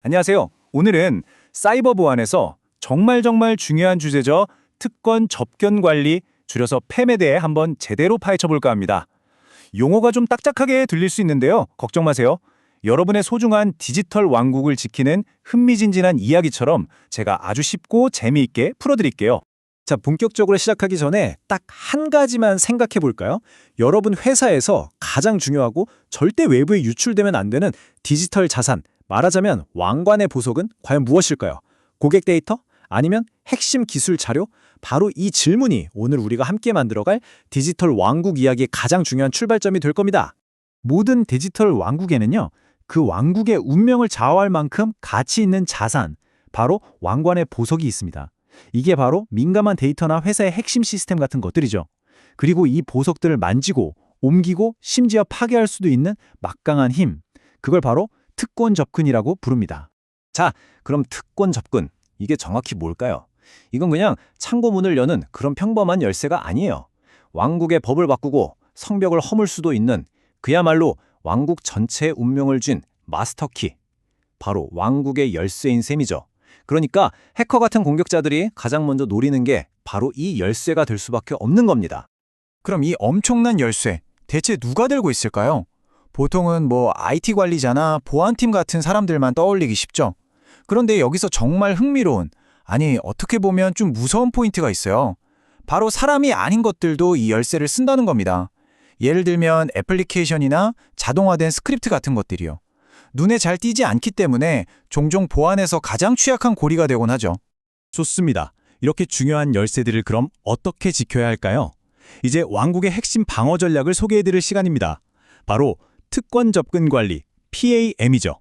안녕하세요. 오늘은 사이버 보안에서 정말 중요한 주제죠. 특권 접견 관리, 줄여서 팸에 대해 한번 제대로 파헤쳐 볼까 합니다. 용어가 좀 딱딱하게 들릴 수 있는데요. 걱정 마세요. 여러분의 소중한 디지털 왕국을 지키는 흥미진진한 이야기처럼 제가 아주 쉽고 재미있게 풀어드릴게요. 자, 본격적으로 시작하기 전에 딱 한 가지만 생각해 볼까요? 여러분 회사에서 가장 중요하고 절대 외부에 유출되면 안 되는 디지털 자산, 말하자면 왕관의 보석은 과연 무엇일까요? 고객 데이터? 아니면 핵심 기술 자료? 바로 이 질문이 오늘 우리가 함께 만들어갈 디지털 왕국 이야기의 가장 중요한 출발점이 될 겁니다. 모든 디지털 왕국에는요, 그 왕국의 운명을 좌우할 만큼 가치 있는 자산, 바로 왕관의 보석이 있습니다. 이게 바로 민감한 데이터나 회사의 핵심 시스템 같은 것들이죠. 그리고 이 보석들을 만지고, 옮기고, 심지어 파괴할 수도 있는 막강한 힘, 그걸 바로 특권 접근이라고 부릅니다. 자, 그럼 특권 접근, 이게 정확히 뭘까요? 이건 그냥 창고문을 여는 그런 평범한 열쇠가 아니에요. 왕국의 법을 바꾸고 성벽을 허물 수도 있는 그야말로 왕국 전체의 운명을 쥔 마스터키. 바로 왕국의 열쇠인 셈이죠. 그러니까 해커 같은 공격자들이 가장 먼저 노리는 게 바로 이 열쇠가 될 수밖에 없는 겁니다. 그럼 이 엄청난 열쇠, 대체 누가 들고 있을까요? 보통은 IT 관리자나 보안팀 같은 사람들만 떠올리기 쉽죠. 그런데 여기서 정말 흥미로운, 아니 어떻게 보면 좀 무서운 포인트가 있어요. 바로 사람이 아닌 것들도 이 열쇠를 쓴다는 겁니다. 예를 들면 애플리케이션이나 자동화된 스크립트 같은 것들이요. 눈에 잘 띄지 않기 때문에 종종 보안에서 가장 취약한 고리가 되곤 하죠. 좋습니다. 이렇게 중요한 열쇠들을 그럼 어떻게 지켜야 할까요? 이제 왕국의 핵심 방어 전략을 소개해드릴 시간입니다. 바로 특권 접근 관리, PAM이죠.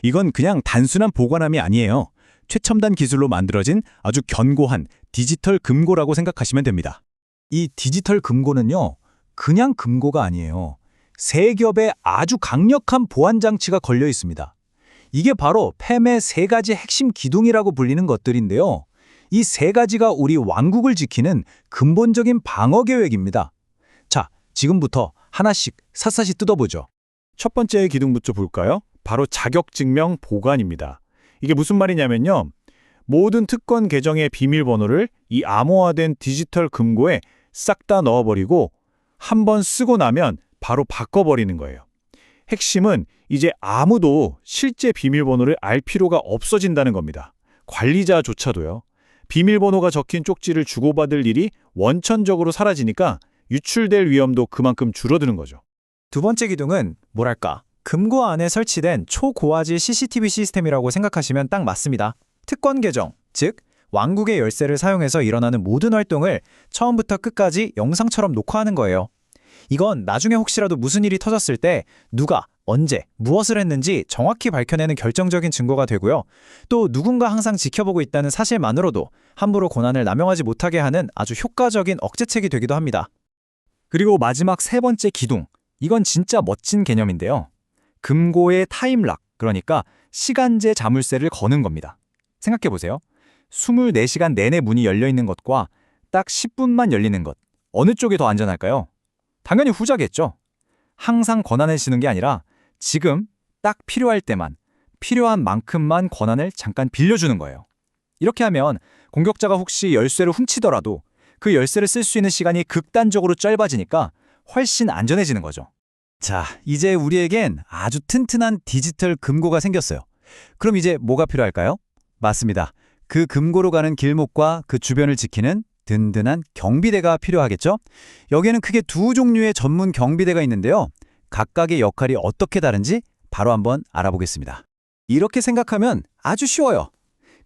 이건 그냥 단순한 보관함이 아니에요. 최첨단 기술로 만들어진 아주 견고한 디지털 금고라고 생각하시면 됩니다. 이 디지털 금고는요, 그냥 금고가 아니에요. 세 겹의 아주 강력한 보안 장치가 걸려 있습니다. 이게 바로 팸의 세 가지 핵심 기둥이라고 불리는 것들인데요. 이 세 가지가 우리 왕국을 지키는 근본적인 방어 계획입니다. 자, 지금부터 하나씩 샅샅이 뜯어보죠. 첫 번째 기둥부터 볼까요? 바로 자격증명 보관입니다. 이게 무슨 말이냐면요. 모든 특권 계정의 비밀번호를 이 암호화된 디지털 금고에 싹 다 넣어버리고 한 번 쓰고 나면 바로 바꿔버리는 거예요. 핵심은 이제 아무도 실제 비밀번호를 알 필요가 없어진다는 겁니다. 관리자조차도요. 비밀번호가 적힌 쪽지를 주고받을 일이 원천적으로 사라지니까 유출될 위험도 그만큼 줄어드는 거죠. 두 번째 기둥은 뭐랄까, 금고 안에 설치된 초고화질 CCTV 시스템이라고 생각하시면 딱 맞습니다. 특권 계정, 즉 왕국의 열쇠를 사용해서 일어나는 모든 활동을 처음부터 끝까지 영상처럼 녹화하는 거예요. 이건 나중에 혹시라도 무슨 일이 터졌을 때 누가, 언제, 무엇을 했는지 정확히 밝혀내는 결정적인 증거가 되고요. 또 누군가 항상 지켜보고 있다는 사실만으로도 함부로 권한을 남용하지 못하게 하는 아주 효과적인 억제책이 되기도 합니다. 그리고 마지막 세 번째 기둥, 이건 진짜 멋진 개념인데요. 금고의 타임락, 그러니까 시간제 자물쇠를 거는 겁니다. 생각해보세요. 24시간 내내 문이 열려있는 것과 딱 10분만 열리는 것, 어느 쪽이 더 안전할까요? 당연히 후자겠죠. 항상 권한을 지는 게 아니라 지금 딱 필요할 때만, 필요한 만큼만 권한을 잠깐 빌려주는 거예요. 이렇게 하면 공격자가 혹시 열쇠를 훔치더라도 그 열쇠를 쓸 수 있는 시간이 극단적으로 짧아지니까 훨씬 안전해지는 거죠. 자, 이제 우리에겐 아주 튼튼한 디지털 금고가 생겼어요. 그럼 이제 뭐가 필요할까요? 맞습니다. 그 금고로 가는 길목과 그 주변을 지키는 든든한 경비대가 필요하겠죠? 여기에는 크게 두 종류의 전문 경비대가 있는데요. 각각의 역할이 어떻게 다른지 바로 한번 알아보겠습니다. 이렇게 생각하면 아주 쉬워요.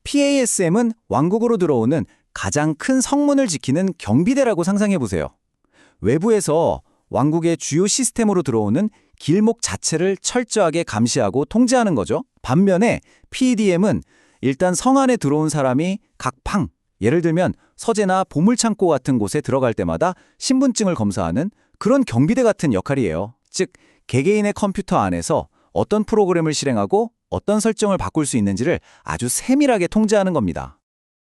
PASM은 왕국으로 들어오는 가장 큰 성문을 지키는 경비대라고 상상해보세요. 외부에서 왕국의 주요 시스템으로 들어오는 길목 자체를 철저하게 감시하고 통제하는 거죠. 반면에 PDM은 일단 성 안에 들어온 사람이 각 방, 예를 들면 서재나 보물창고 같은 곳에 들어갈 때마다 신분증을 검사하는 그런 경비대 같은 역할이에요. 즉, 개개인의 컴퓨터 안에서 어떤 프로그램을 실행하고 어떤 설정을 바꿀 수 있는지를 아주 세밀하게 통제하는 겁니다.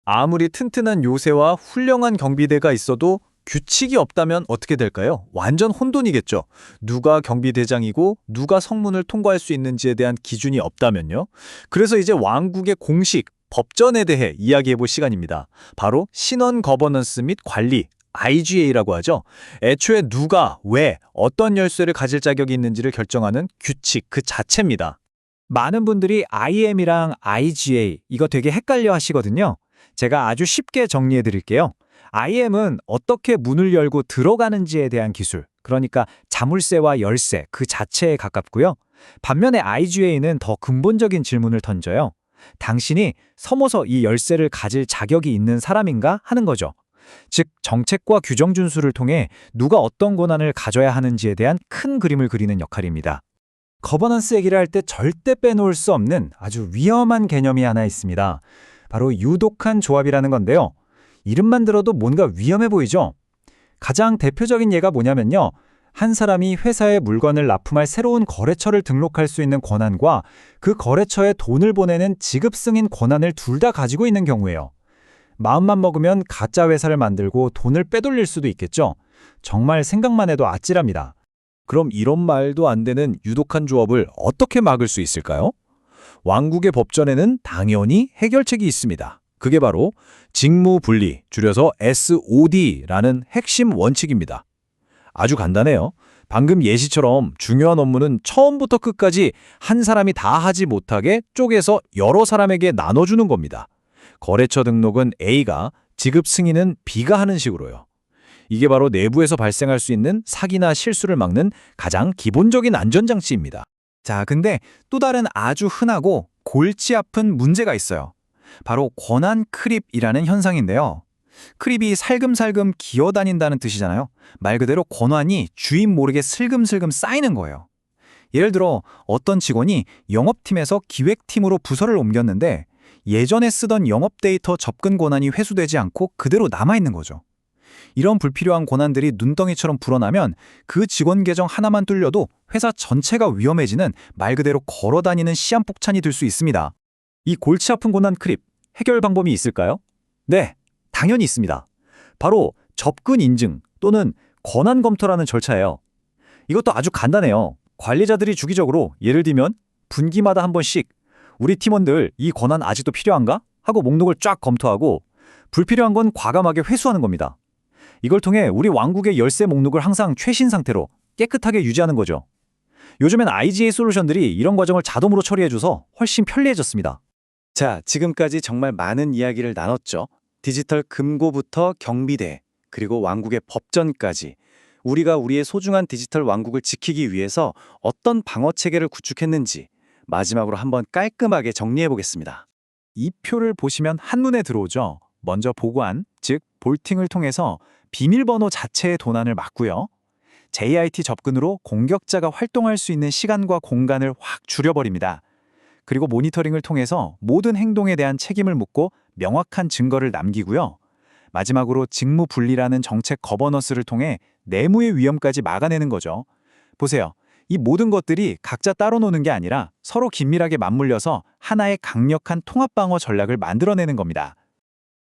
아무리 튼튼한 요새와 훌륭한 경비대가 있어도 규칙이 없다면 어떻게 될까요? 완전 혼돈이겠죠. 누가 경비대장이고 누가 성문을 통과할 수 있는지에 대한 기준이 없다면요. 그래서 이제 왕국의 공식, 법전에 대해 이야기해볼 시간입니다. 바로 신원 거버넌스 및 관리, IGA라고 하죠. 애초에 누가, 왜, 어떤 열쇠를 가질 자격이 있는지를 결정하는 규칙 그 자체입니다. 많은 분들이 IM이랑 IGA 이거 되게 헷갈려 하시거든요. 제가 아주 쉽게 정리해 드릴게요. IM은 어떻게 문을 열고 들어가는지에 대한 기술, 그러니까 자물쇠와 열쇠 그 자체에 가깝고요. 반면에 IGA는 더 근본적인 질문을 던져요. 당신이 서머서 이 열쇠를 가질 자격이 있는 사람인가 하는 거죠. 즉, 정책과 규정 준수를 통해 누가 어떤 권한을 가져야 하는지에 대한 큰 그림을 그리는 역할입니다. 거버넌스 얘기를 할 때 절대 빼놓을 수 없는 아주 위험한 개념이 하나 있습니다. 바로 유독한 조합이라는 건데요. 이름만 들어도 뭔가 위험해 보이죠? 가장 대표적인 예가 뭐냐면요. 한 사람이 회사에 물건을 납품할 새로운 거래처를 등록할 수 있는 권한과 그 거래처에 돈을 보내는 지급 승인 권한을 둘 다 가지고 있는 경우예요. 마음만 먹으면 가짜 회사를 만들고 돈을 빼돌릴 수도 있겠죠. 정말 생각만 해도 아찔합니다. 그럼 이런 말도 안 되는 유독한 조합을 어떻게 막을 수 있을까요? 왕국의 법전에는 당연히 해결책이 있습니다. 그게 바로 직무분리, 줄여서 SOD라는 핵심 원칙입니다. 아주 간단해요. 방금 예시처럼 중요한 업무는 처음부터 끝까지 한 사람이 다 하지 못하게 쪼개서 여러 사람에게 나눠주는 겁니다. 거래처 등록은 A가, 지급 승인은 B가 하는 식으로요. 이게 바로 내부에서 발생할 수 있는 사기나 실수를 막는 가장 기본적인 안전장치입니다. 자, 근데 또 다른 아주 흔하고 골치 아픈 문제가 있어요. 바로 권한 크립이라는 현상인데요. 크립이 살금살금 기어다닌다는 뜻이잖아요. 말 그대로 권한이 주인 모르게 슬금슬금 쌓이는 거예요. 예를 들어 어떤 직원이 영업팀에서 기획팀으로 부서를 옮겼는데 예전에 쓰던 영업 데이터 접근 권한이 회수되지 않고 그대로 남아있는 거죠. 이런 불필요한 권한들이 눈덩이처럼 불어나면 그 직원 계정 하나만 뚫려도 회사 전체가 위험해지는 말 그대로 걸어다니는 시한폭탄이 될 수 있습니다. 이 골치 아픈 권한 크립, 해결 방법이 있을까요? 네, 당연히 있습니다. 바로 접근 인증 또는 권한 검토라는 절차예요. 이것도 아주 간단해요. 관리자들이 주기적으로 예를 들면 분기마다 한 번씩 우리 팀원들 이 권한 아직도 필요한가? 하고 목록을 쫙 검토하고 불필요한 건 과감하게 회수하는 겁니다. 이걸 통해 우리 왕국의 열쇠 목록을 항상 최신 상태로 깨끗하게 유지하는 거죠. 요즘엔 IGA 솔루션들이 이런 과정을 자동으로 처리해줘서 훨씬 편리해졌습니다. 자, 지금까지 정말 많은 이야기를 나눴죠. 디지털 금고부터 경비대, 그리고 왕국의 법전까지 우리가 우리의 소중한 디지털 왕국을 지키기 위해서 어떤 방어 체계를 구축했는지 마지막으로 한번 깔끔하게 정리해 보겠습니다. 이 표를 보시면 한눈에 들어오죠. 먼저 보관, 즉 볼팅을 통해서 비밀번호 자체의 도난을 막고요. JIT 접근으로 공격자가 활동할 수 있는 시간과 공간을 확 줄여버립니다. 그리고 모니터링을 통해서 모든 행동에 대한 책임을 묻고 명확한 증거를 남기고요. 마지막으로 직무 분리라는 정책 거버넌스를 통해 내무의 위험까지 막아내는 거죠. 보세요. 이 모든 것들이 각자 따로 노는 게 아니라 서로 긴밀하게 맞물려서 하나의 강력한 통합 방어 전략을 만들어내는 겁니다.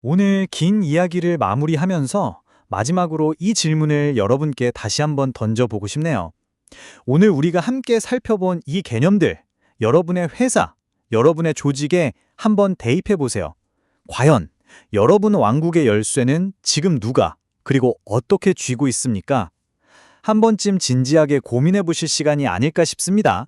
오늘 긴 이야기를 마무리하면서 마지막으로 이 질문을 여러분께 다시 한번 던져보고 싶네요. 오늘 우리가 함께 살펴본 이 개념들, 여러분의 회사, 여러분의 조직에 한번 대입해 보세요. 과연 여러분 왕국의 열쇠는 지금 누가, 그리고 어떻게 쥐고 있습니까? 한 번쯤 진지하게 고민해 보실 시간이 아닐까 싶습니다.